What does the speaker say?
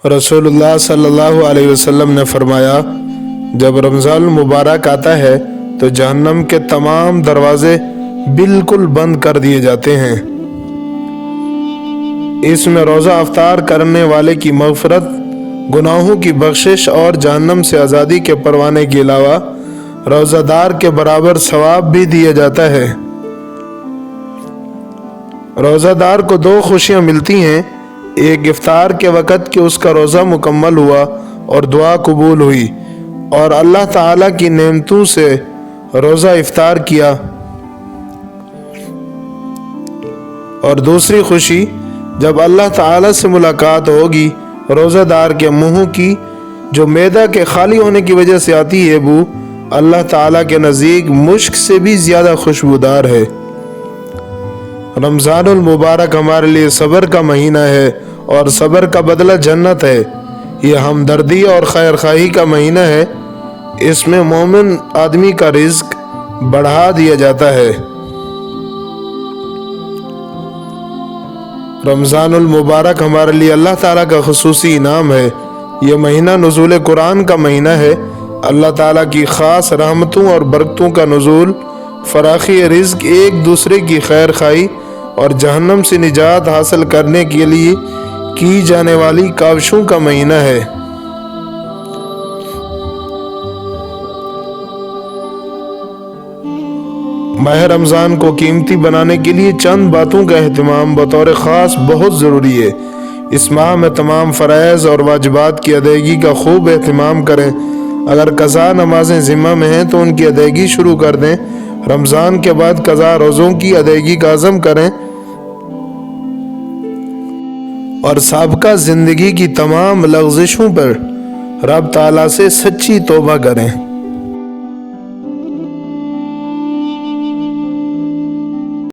रसूलुल्लाह सल्लल्लाहु अलैहि वसल्लम ने फरमाया, जब रमज़ान मुबारक आता है तो जहन्नम के तमाम दरवाजे बिल्कुल बंद कर दिए जाते हैं। इसमें रोज़ा अफ्तार करने वाले की मग़फ़िरत, गुनाहों की बख्शिश और जहन्नम से आज़ादी के परवाने के अलावा रोज़ादार के बराबर सवाब भी दिया जाता है। रोज़ादार को दो खुशियाँ मिलती हैं, एक इफ्तार के वक़्त कि उसका रोज़ा मुकम्मल हुआ और दुआ कबूल हुई और अल्लाह ताला की नेमतों से रोज़ा इफ्तार किया, और दूसरी खुशी जब अल्लाह ताला से मुलाकात होगी। रोज़ादार के मुंह की जो मैदा के खाली होने की वजह से आती है बू, अल्लाह ताला के नज़दीक मुश्क से भी ज़्यादा खुशबूदार है। रमज़ानुल मुबारक हमारे लिए सब्र का महीना है और सब्र का बदला जन्नत है। यह हमदर्दी और खैर खाही का महीना है। इसमें मोमिन आदमी का रिज़्क बढ़ा दिया जाता है। रमज़ानुल मुबारक हमारे लिए अल्लाह ताला का खुसूसी इनाम है। यह महीना नुज़ूल कुरान का महीना है। अल्लाह ताला की ख़ास रहमतों और बरकतों का नुज़ूल, फराखी रिज़्क, एक दूसरे की खैर खाई और जहन्नम से निजात हासिल करने के लिए की जाने वाली काविशों का महीना है। माह रमज़ान को कीमती बनाने के लिए चंद बातों का एहतमाम बतौर ख़ास बहुत ज़रूरी है। इस माह में तमाम फ़राइज़ और वाजिबात की अदायगी का खूब एहतमाम करें। अगर कज़ा नमाजें ज़िम्मा में हैं तो उनकी अदायगी शुरू कर दें। रमज़ान के बाद कज़ा रोज़ों की अदायगी का अज़म करें और साबिक़ा ज़िंदगी की तमाम लग़ज़िशों पर रब ताला से सच्ची तौबा करें।